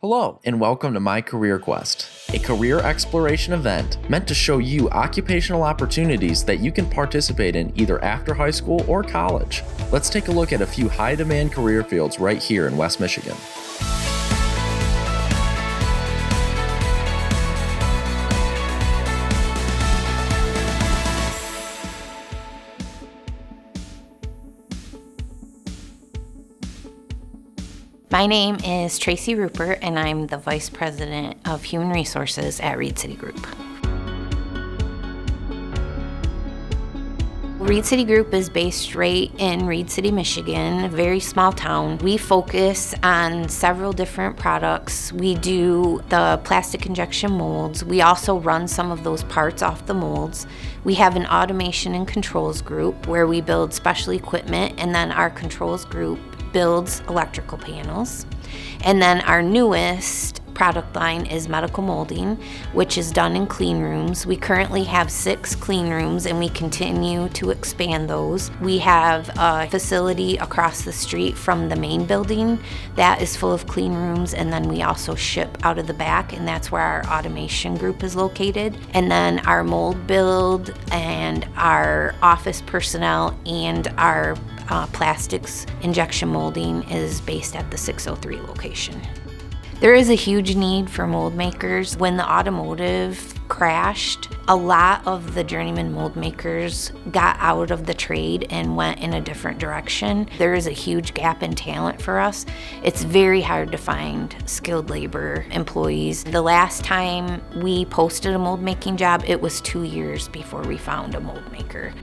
Hello, and welcome to MiCareerQuest, a career exploration event meant to show you occupational opportunities that you can participate in either after high school or college. Let's take a look at a few high-demand career fields right here in West Michigan. My name is Tracy Rupert, and I'm the Vice President of Human Resources at Reed City Group. Reed City Group is based right in Reed City, Michigan, a very small town. We focus on several different products. We do the plastic injection molds. We also run some of those parts off the molds. We have an automation and controls group where we build special equipment, and then our controls group builds electrical panels. And then our newest product line is medical molding, which is done in clean rooms. We currently have 6 clean rooms and we continue to expand those. We have a facility across the street from the main building that is full of clean rooms, and then we also ship out of the back, and that's where our automation group is located. And then our mold build and our office personnel and our plastics injection molding is based at the 603 location. There is a huge need for mold makers. When the automotive crashed, a lot of the journeyman mold makers got out of the trade and went in a different direction. There is a huge gap in talent for us. It's very hard to find skilled labor employees. The last time we posted a mold making job, it was 2 years before we found a mold maker.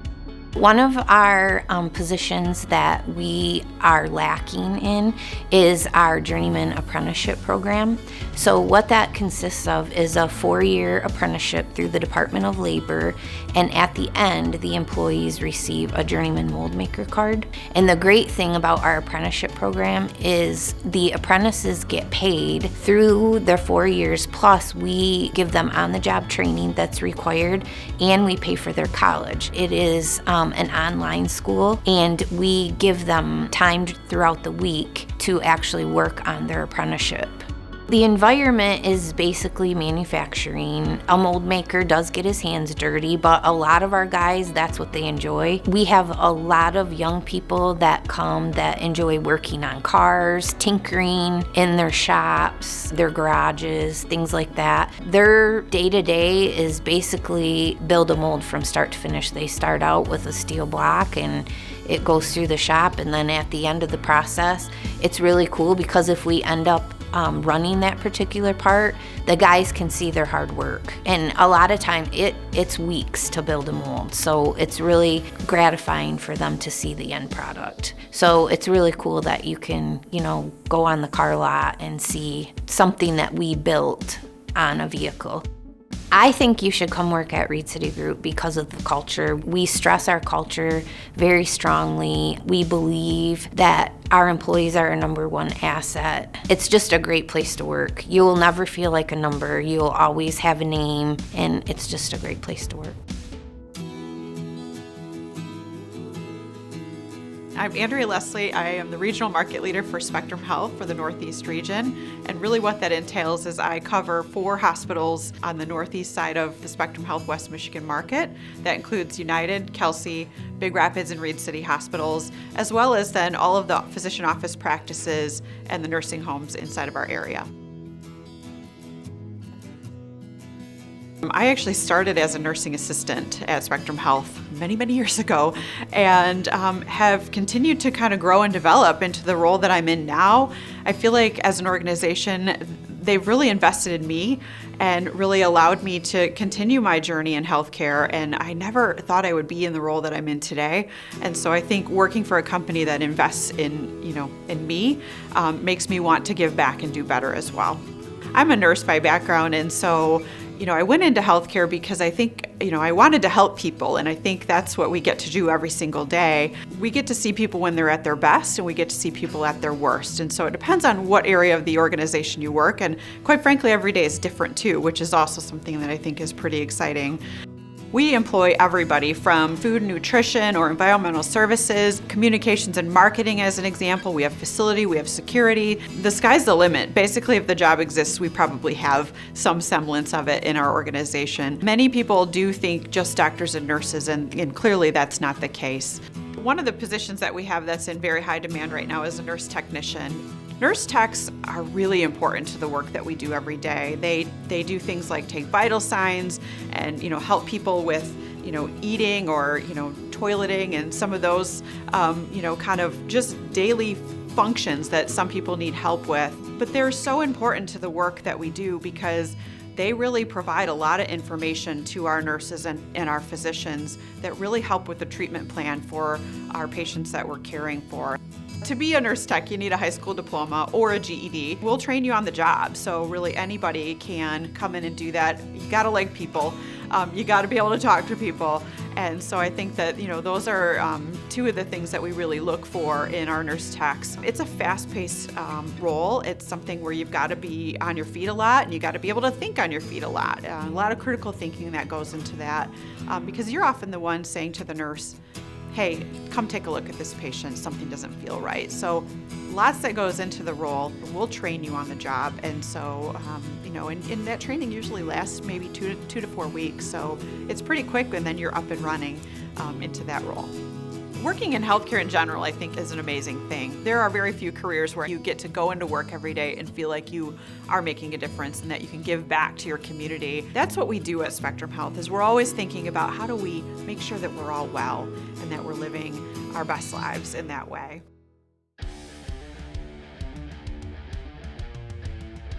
One of our positions that we are lacking in is our journeyman apprenticeship program. So what that consists of is a 4-year apprenticeship through the Department of Labor, and at the end, the employees receive a journeyman mold maker card. And the great thing about our apprenticeship program is the apprentices get paid through their 4 years, plus we give them on-the-job training that's required, and we pay for their college. It is an online school, and we give them time throughout the week to actually work on their apprenticeship. The environment is basically manufacturing. A mold maker does get his hands dirty, but a lot of our guys, that's what they enjoy. We have a lot of young people that come that enjoy working on cars, tinkering in their shops, their garages, things like that. Their day-to-day is basically build a mold from start to finish. They start out with a steel block and it goes through the shop, and then at the end of the process, it's really cool because if we end up running that particular part, the guys can see their hard work. And a lot of time it's weeks to build a mold. So it's really gratifying for them to see the end product. So it's really cool that you can, go on the car lot and see something that we built on a vehicle. I think you should come work at Reed City Group because of the culture. We stress our culture very strongly. We believe that our employees are our number one asset. It's just a great place to work. You will never feel like a number. You'll always have a name, and it's just a great place to work. I'm Andrea Leslie. I am the Regional Market Leader for Spectrum Health for the Northeast region. And really what that entails is I cover 4 hospitals on the northeast side of the Spectrum Health West Michigan market. That includes United, Kelsey, Big Rapids, and Reed City hospitals, as well as then all of the physician office practices and the nursing homes inside of our area. I actually started as a nursing assistant at Spectrum Health many years ago, and have continued to kind of grow and develop into the role that I'm in now. I feel like as an organization, they've really invested in me and really allowed me to continue my journey in healthcare, and I never thought I would be in the role that I'm in today. And so I think working for a company that invests in me makes me want to give back and do better as well. I'm a nurse by background, and so I went into healthcare because I think, I wanted to help people, and I think that's what we get to do every single day. We get to see people when they're at their best, and we get to see people at their worst. And so it depends on what area of the organization you work, and quite frankly, every day is different too, which is also something that I think is pretty exciting. We employ everybody from food and nutrition or environmental services, communications and marketing as an example. We have facility, we have security. The sky's the limit. Basically, if the job exists, we probably have some semblance of it in our organization. Many people do think just doctors and nurses, and clearly that's not the case. One of the positions that we have that's in very high demand right now is a nurse technician. Nurse techs are really important to the work that we do every day. They do things like take vital signs and help people with eating or toileting and some of those kind of just daily functions that some people need help with. But they're so important to the work that we do because they really provide a lot of information to our nurses and our physicians that really help with the treatment plan for our patients that we're caring for. To be a nurse tech, you need a high school diploma or a GED. We'll train you on the job, so really anybody can come in and do that. You gotta like people. You gotta be able to talk to people. And so I think that, those are two of the things that we really look for in our nurse techs. It's a fast-paced role. It's something where you've got to be on your feet a lot, and you got to be able to think on your feet a lot of critical thinking that goes into that, because you're often the one saying to the nurse, hey, come take a look at this patient, something doesn't feel right. So lots that goes into the role. We'll train you on the job, and so and that training usually lasts maybe 2 to 4 weeks, so it's pretty quick, and then you're up and running into that role. Working in healthcare in general, I think, is an amazing thing. There are very few careers where you get to go into work every day and feel like you are making a difference and that you can give back to your community. That's what we do at Spectrum Health, is we're always thinking about how do we make sure that we're all well and that we're living our best lives in that way.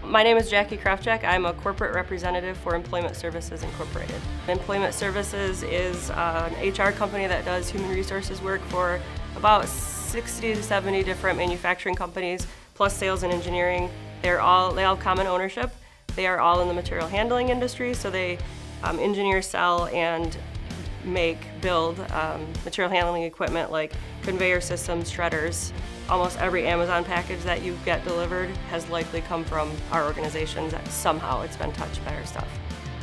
My name is Jackie Kraftjack. I'm a corporate representative for Employment Services Incorporated. Employment Services is an HR company that does human resources work for about 60 to 70 different manufacturing companies, plus sales and engineering. They all have common ownership. They are all in the material handling industry, so they engineer, sell, and build material handling equipment like conveyor systems, shredders. Almost every Amazon package that you get delivered has likely come from our organizations. Somehow it's been touched by our stuff.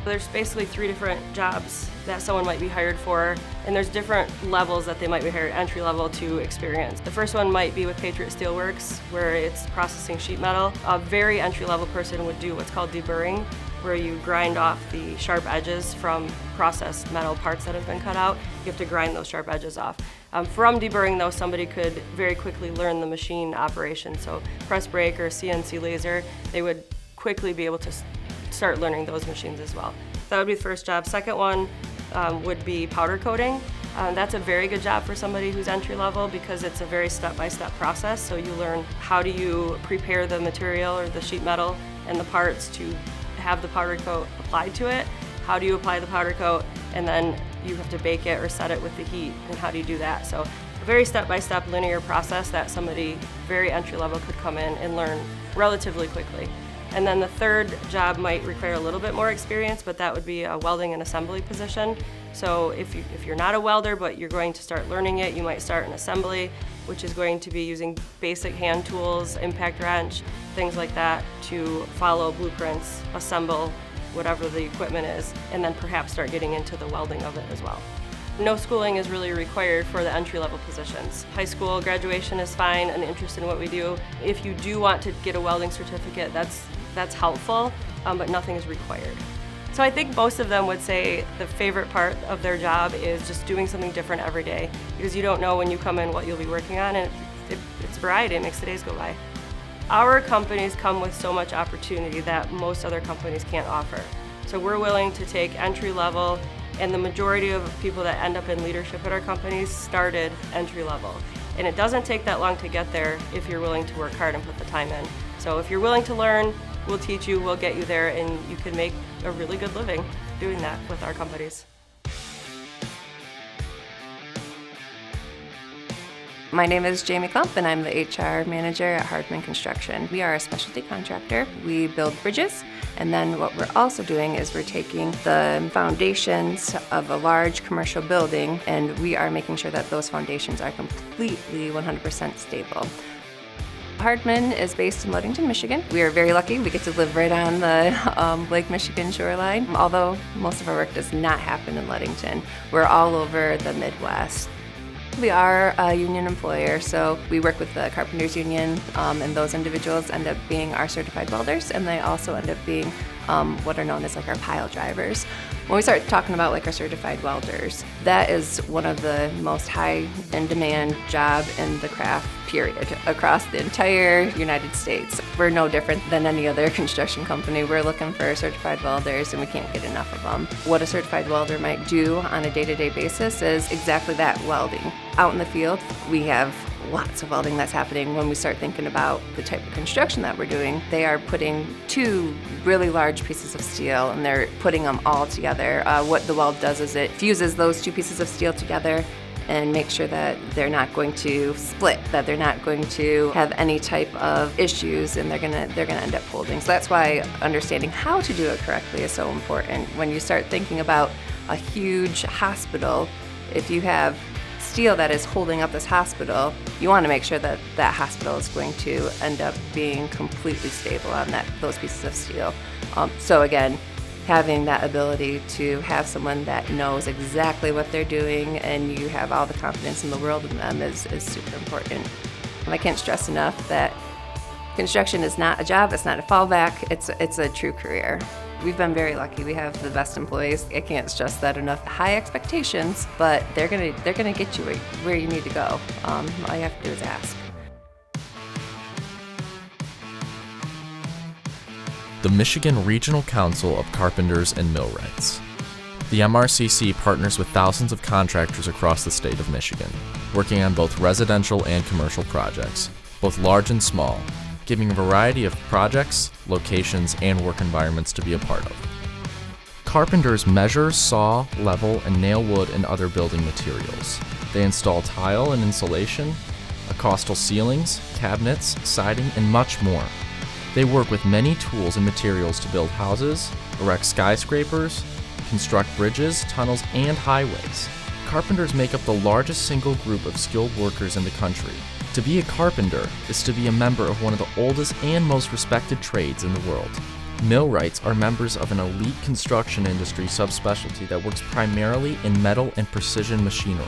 There's basically 3 different jobs that someone might be hired for, and there's different levels that they might be hired, entry level to experience. The first one might be with Patriot Steelworks, where it's processing sheet metal. A very entry level person would do what's called deburring, where you grind off the sharp edges from processed metal parts that have been cut out. You have to grind those sharp edges off. From deburring, though, somebody could very quickly learn the machine operation. So press brake or CNC laser, they would quickly be able to start learning those machines as well. That would be the first job. Second one would be powder coating. That's a very good job for somebody who's entry level because it's a very step-by-step process. So you learn how do you prepare the material or the sheet metal and the parts to have the powder coat applied to it. How do you apply the powder coat, and then you have to bake it or set it with the heat, and how do you do that? So a very step-by-step linear process that somebody very entry level could come in and learn relatively quickly. And then the third job might require a little bit more experience, but that would be a welding and assembly position. So if you're not a welder, but you're going to start learning it, you might start in assembly, which is going to be using basic hand tools, impact wrench, things like that, to follow blueprints, assemble whatever the equipment is, and then perhaps start getting into the welding of it as well. No schooling is really required for the entry-level positions. High school graduation is fine, an interest in what we do. If you do want to get a welding certificate, that's helpful, but nothing is required. So I think most of them would say the favorite part of their job is just doing something different every day, because you don't know when you come in what you'll be working on, and it's variety. It makes the days go by. Our companies come with so much opportunity that most other companies can't offer. So we're willing to take entry level, and the majority of people that end up in leadership at our companies started entry level. And it doesn't take that long to get there if you're willing to work hard and put the time in. So if you're willing to learn, we'll teach you, we'll get you there, and you can make a really good living doing that with our companies. My name is Jamie Klump, and I'm the HR manager at Hardman Construction. We are a specialty contractor. We build bridges, and then what we're also doing is we're taking the foundations of a large commercial building, and we are making sure that those foundations are completely 100% stable. Hardman is based in Ludington, Michigan. We are very lucky. We get to live right on the Lake Michigan shoreline. Although most of our work does not happen in Ludington, we're all over the Midwest. We are a union employer, so we work with the Carpenters Union, and those individuals end up being our certified welders, and they also end up being what are known as like our pile drivers. When we start talking about like our certified welders, that is one of the most high in demand job in the craft period across the entire United States. We're no different than any other construction company. We're looking for certified welders and we can't get enough of them. What a certified welder might do on a day-to-day basis is exactly that, welding. Out in the field, we have lots of welding that's happening. When we start thinking about the type of construction that we're doing, they are putting two really large pieces of steel and they're putting them all together. What the weld does is it fuses those two pieces of steel together and make sure that they're not going to split, that they're not going to have any type of issues, and they're gonna end up holding. So that's why understanding how to do it correctly is so important. When you start thinking about a huge hospital, if you have steel that is holding up this hospital, you want to make sure that that hospital is going to end up being completely stable on those pieces of steel. So again, having that ability to have someone that knows exactly what they're doing and you have all the confidence in the world in them is super important. I can't stress enough that construction is not a job, it's not a fallback, it's a true career. We've been very lucky. We have the best employees. I can't stress that enough. High expectations, but they're gonna get you where you need to go. All you have to do is ask. The Michigan Regional Council of Carpenters and Millwrights. The MRCC partners with thousands of contractors across the state of Michigan, working on both residential and commercial projects, both large and small, giving a variety of projects, locations, and work environments to be a part of. Carpenters measure, saw, level, and nail wood and other building materials. They install tile and insulation, accostal ceilings, cabinets, siding, and much more. They work with many tools and materials to build houses, erect skyscrapers, construct bridges, tunnels, and highways. Carpenters make up the largest single group of skilled workers in the country. To be a carpenter is to be a member of one of the oldest and most respected trades in the world. Millwrights are members of an elite construction industry subspecialty that works primarily in metal and precision machinery.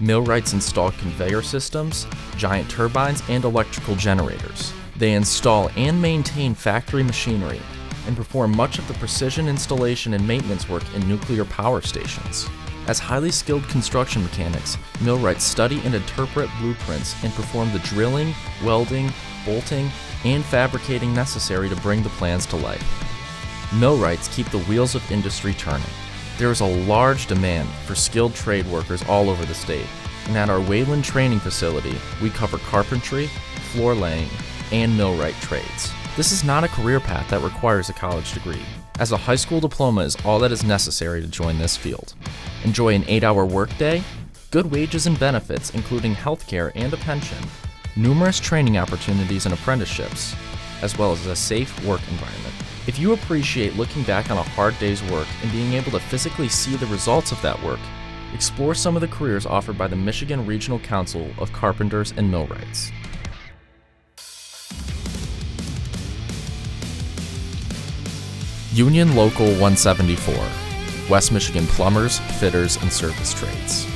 Millwrights install conveyor systems, giant turbines, and electrical generators. They install and maintain factory machinery and perform much of the precision installation and maintenance work in nuclear power stations. As highly skilled construction mechanics, millwrights study and interpret blueprints and perform the drilling, welding, bolting, and fabricating necessary to bring the plans to life. Millwrights keep the wheels of industry turning. There is a large demand for skilled trade workers all over the state, and at our Wayland training facility, we cover carpentry, floor laying, and millwright trades. This is not a career path that requires a college degree, as a high school diploma is all that is necessary to join this field. Enjoy an 8-hour workday, good wages and benefits including healthcare and a pension, numerous training opportunities and apprenticeships, as well as a safe work environment. If you appreciate looking back on a hard day's work and being able to physically see the results of that work, explore some of the careers offered by the Michigan Regional Council of Carpenters and Millwrights. Union Local 174, West Michigan Plumbers, Fitters, and Service Trades.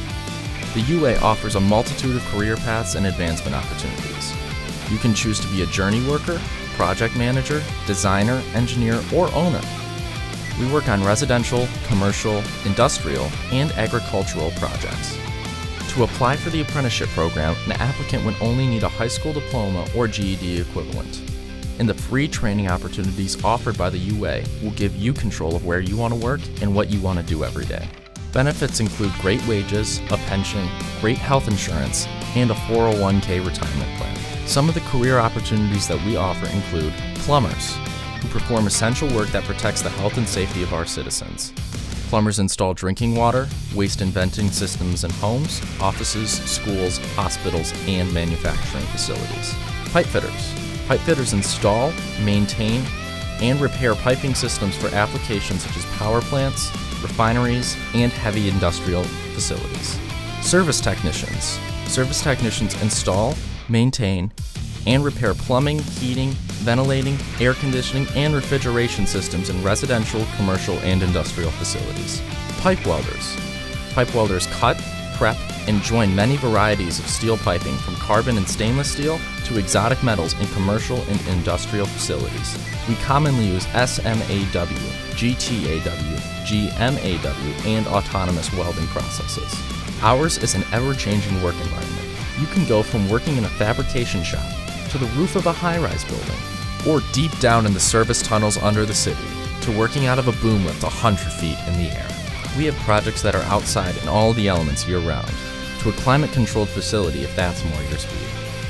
The UA offers a multitude of career paths and advancement opportunities. You can choose to be a journey worker, project manager, designer, engineer, or owner. We work on residential, commercial, industrial, and agricultural projects. To apply for the apprenticeship program, an applicant would only need a high school diploma or GED equivalent. And the free training opportunities offered by the UA will give you control of where you want to work and what you want to do every day. Benefits include great wages, a pension, great health insurance, and a 401k retirement plan. Some of the career opportunities that we offer include plumbers, who perform essential work that protects the health and safety of our citizens. Plumbers install drinking water, waste and venting systems in homes, offices, schools, hospitals, and manufacturing facilities. Pipe fitters. Pipe fitters install, maintain, and repair piping systems for applications such as power plants, refineries, and heavy industrial facilities. Service technicians. Service technicians install, maintain, and repair plumbing, heating, ventilating, air conditioning, and refrigeration systems in residential, commercial, and industrial facilities. Pipe welders. Pipe welders cut, prep, and join many varieties of steel piping from carbon and stainless steel to exotic metals in commercial and industrial facilities. We commonly use SMAW, GTAW, GMAW, and autonomous welding processes. Ours is an ever-changing work environment. You can go from working in a fabrication shop to the roof of a high-rise building, or deep down in the service tunnels under the city, to working out of a boom lift 100 feet in the air. We have projects that are outside in all the elements year-round, to a climate-controlled facility if that's more your speed.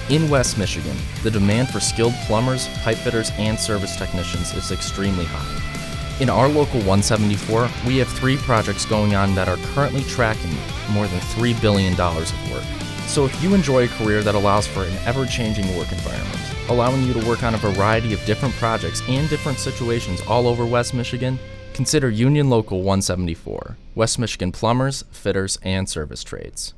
In West Michigan, the demand for skilled plumbers, pipe fitters, and service technicians is extremely high. In our local 174, we have 3 projects going on that are currently tracking more than $3 billion of work. So if you enjoy a career that allows for an ever-changing work environment, allowing you to work on a variety of different projects and different situations all over West Michigan, consider Union Local 174, West Michigan plumbers, fitters, and service trades.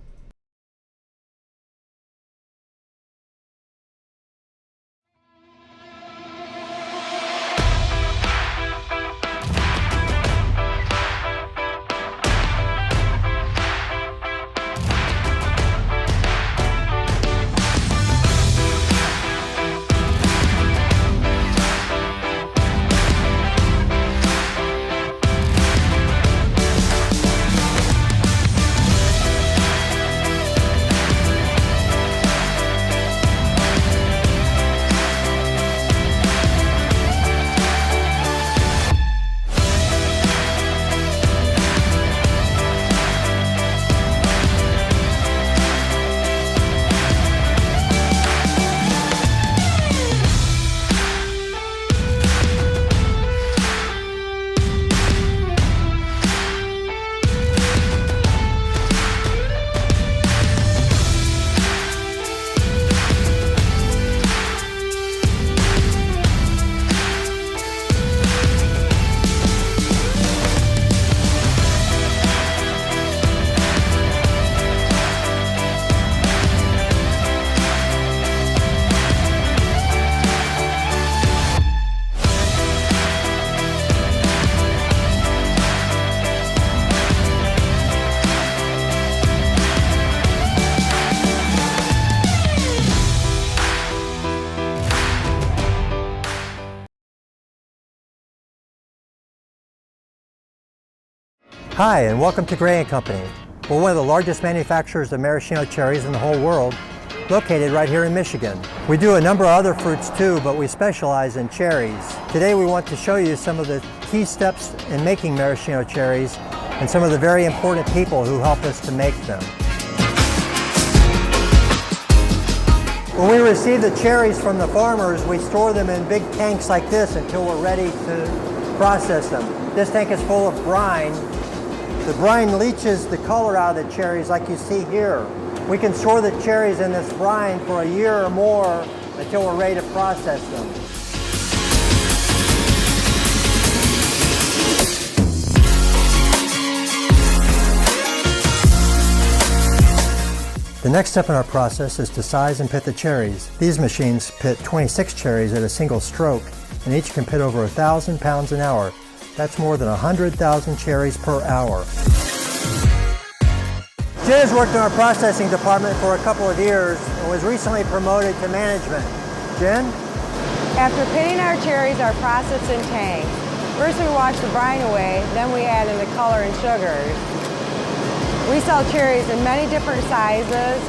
Hi, and welcome to Gray & Company. We're one of the largest manufacturers of maraschino cherries in the whole world, located right here in Michigan. We do a number of other fruits too, but we specialize in cherries. Today we want to show you some of the key steps in making maraschino cherries and some of the very important people who help us to make them. When we receive the cherries from the farmers, we store them in big tanks like this until we're ready to process them. This tank is full of brine. The brine leaches the color out of the cherries like you see here. We can store the cherries in this brine for a year or more until we're ready to process them. The next step in our process is to size and pit the cherries. These machines pit 26 cherries at a single stroke, and each can pit over 1,000 pounds an hour. That's more than 100,000 cherries per hour. Jen has worked in our processing department for a couple of years and was recently promoted to management. Jen? After pitting our cherries, our process in tanks. First we wash the brine away, then we add in the color and sugars. We sell cherries in many different sizes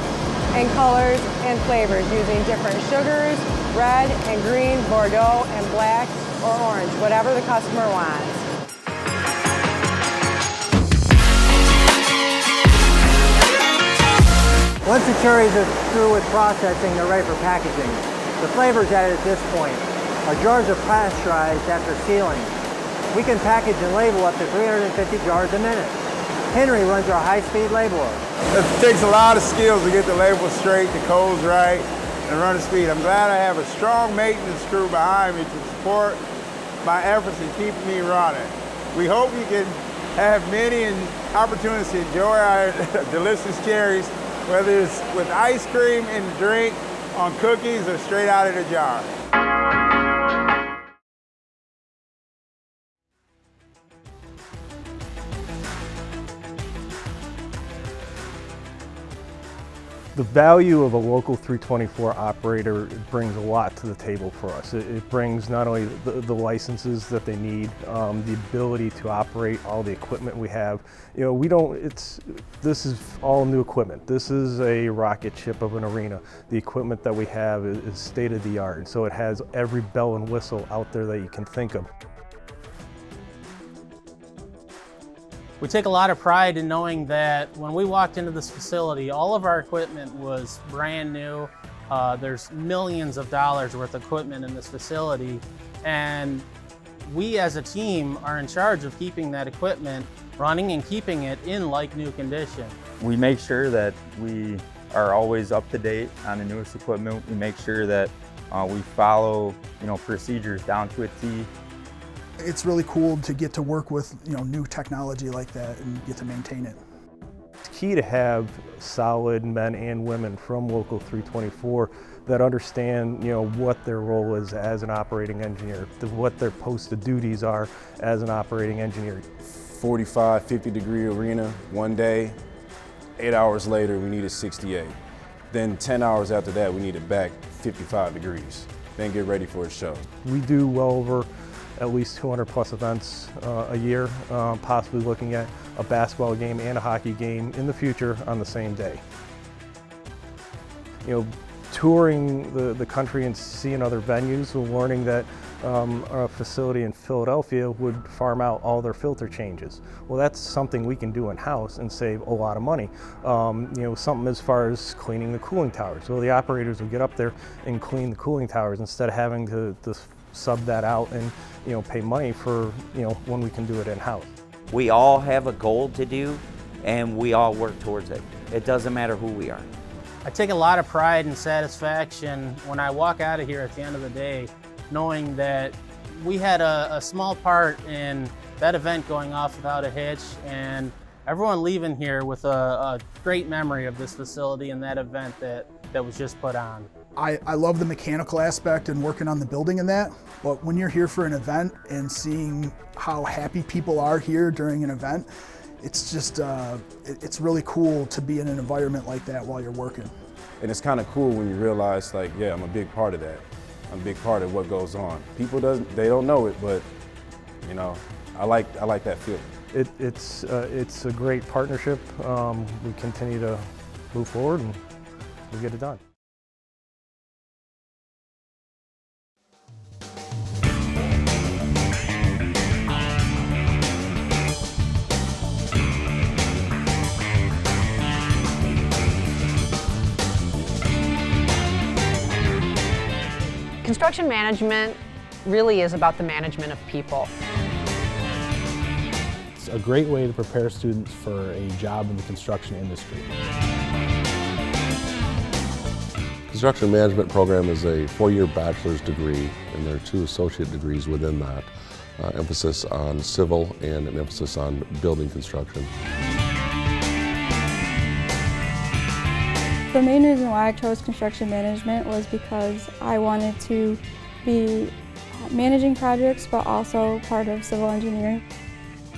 and colors and flavors using different sugars, red and green, Bordeaux and black or orange, whatever the customer wants. Once the cherries are through with processing, they're ready for packaging. The flavors added at this point. Our jars are pasteurized after sealing. We can package and label up to 350 jars a minute. Henry runs our high-speed labeler. It takes a lot of skills to get the label straight, the codes right, and run the speed. I'm glad I have a strong maintenance crew behind me to support my efforts in keeping me running. We hope you can have many opportunities to enjoy our delicious cherries, whether it's with ice cream in the drink on cookies or straight out of the jar. The value of a local 324 operator brings a lot to the table for us. It brings not only the licenses that they need, the ability to operate all the equipment we have. You know, this is all new equipment. This is a rocket ship of an arena. The equipment that we have is state of the art, so it has every bell and whistle out there that you can think of. We take a lot of pride in knowing that when we walked into this facility, all of our equipment was brand new. There's millions of dollars worth of equipment in this facility, and we as a team are in charge of keeping that equipment running and keeping it in like new condition. We make sure that we are always up to date on the newest equipment. We make sure that we follow, procedures down to a T. It's really cool to get to work with, new technology like that and get to maintain it. It's key to have solid men and women from Local 324 that understand, what their role is as an operating engineer, what their posted duties are as an operating engineer. 45, 50-degree arena one day, 8 hours later we needed 68. Then 10 hours after that we needed back 55 degrees. Then get ready for a show. We do well over at least 200 plus events a year, possibly looking at a basketball game and a hockey game in the future on the same day. Touring the country and seeing other venues, learning that a facility in Philadelphia would farm out all their filter changes. Well, that's something we can do in-house and save a lot of money. Something as far as cleaning the cooling towers. Well, the operators will get up there and clean the cooling towers instead of having to sub that out and pay money for when we can do it in-house. We all have a goal to do and we all work towards it. It doesn't matter who we are. I take a lot of pride and satisfaction when I walk out of here at the end of the day knowing that we had a small part in that event going off without a hitch, and everyone leaving here with a great memory of this facility and that event that was just put on. I love the mechanical aspect and working on the building and that, but when you're here for an event and seeing how happy people are here during an event, it's just, it's really cool to be in an environment like that while you're working. And it's kind of cool when you realize, like, yeah, I'm a big part of that. I'm a big part of what goes on. People they don't know it, but I like that feeling. It's a great partnership. We continue to move forward and we get it done. Construction management really is about the management of people. It's a great way to prepare students for a job in the construction industry. Construction management program is a 4-year bachelor's degree, and there are 2 associate degrees within that. Emphasis on civil and an emphasis on building construction. The main reason why I chose construction management was because I wanted to be managing projects, but also part of civil engineering.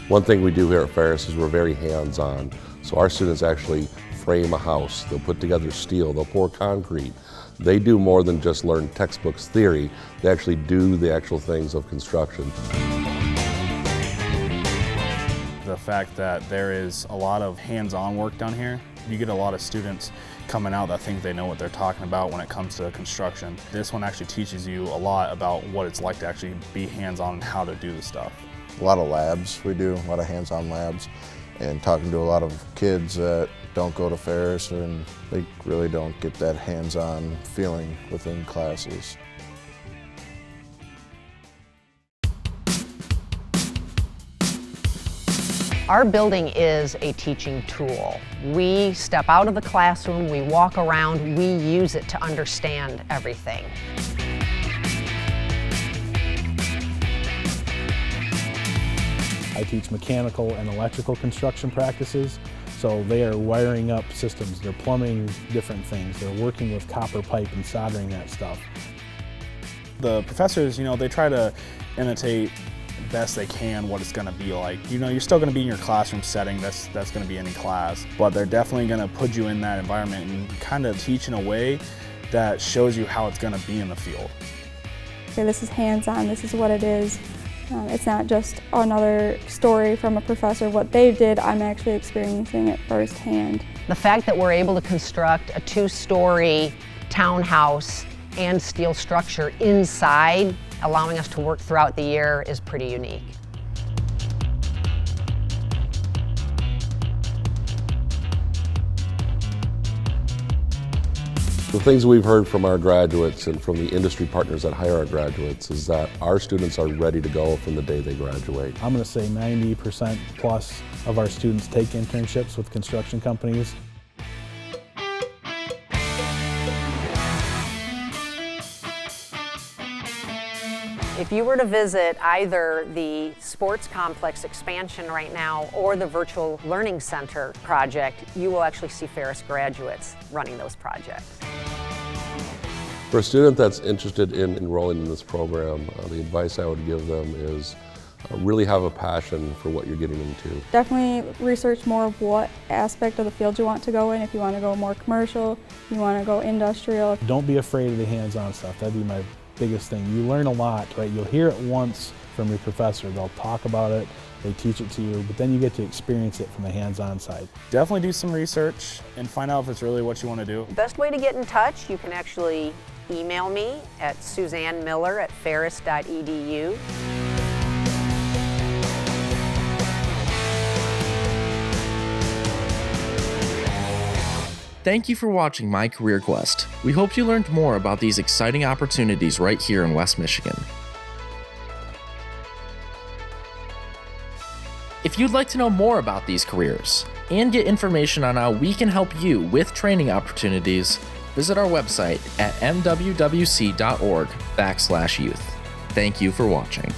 One thing we do here at Ferris is we're very hands-on. So our students actually frame a house. They'll put together steel, they'll pour concrete. They do more than just learn textbooks theory. They actually do the actual things of construction. The fact that there is a lot of hands-on work done here, you get a lot of students coming out that think they know what they're talking about when it comes to construction. This one actually teaches you a lot about what it's like to actually be hands-on and how to do the stuff. A lot of labs we do, a lot of hands-on labs, and talking to a lot of kids that don't go to Ferris and they really don't get that hands-on feeling within classes. Our building is a teaching tool. We step out of the classroom, we walk around, we use it to understand everything. I teach mechanical and electrical construction practices, So they are wiring up systems, they're plumbing different things, they're working with copper pipe and soldering that stuff. The professors, they try to imitate best they can what it's going to be like. You're still going to be in your classroom setting, that's going to be any class, but they're definitely going to put you in that environment and kind of teach in a way that shows you how it's going to be in the field. Okay, this is hands-on, this is what it is. It's not just another story from a professor. What they did, I'm actually experiencing it firsthand. The fact that we're able to construct a 2-story townhouse and steel structure inside, allowing us to work throughout the year, is pretty unique. The things we've heard from our graduates and from the industry partners that hire our graduates is that our students are ready to go from the day they graduate. I'm going to say 90% plus of our students take internships with construction companies. If you were to visit either the sports complex expansion right now or the virtual learning center project, you will actually see Ferris graduates running those projects. For a student that's interested in enrolling in this program, the advice I would give them is really have a passion for what you're getting into. Definitely research more of what aspect of the field you want to go in. If you want to go more commercial, you want to go industrial. Don't be afraid of the hands-on stuff. That'd be my biggest thing. You learn a lot, right? You'll hear it once from your professor. They'll talk about it, they teach it to you, but then you get to experience it from the hands-on side. Definitely do some research and find out if it's really what you want to do. The best way to get in touch, you can actually email me at suzannemiller@ferris.edu. Thank you for watching My Career Quest. We hope you learned more about these exciting opportunities right here in West Michigan. If you'd like to know more about these careers and get information on how we can help you with training opportunities, visit our website at mwwc.org/youth. Thank you for watching.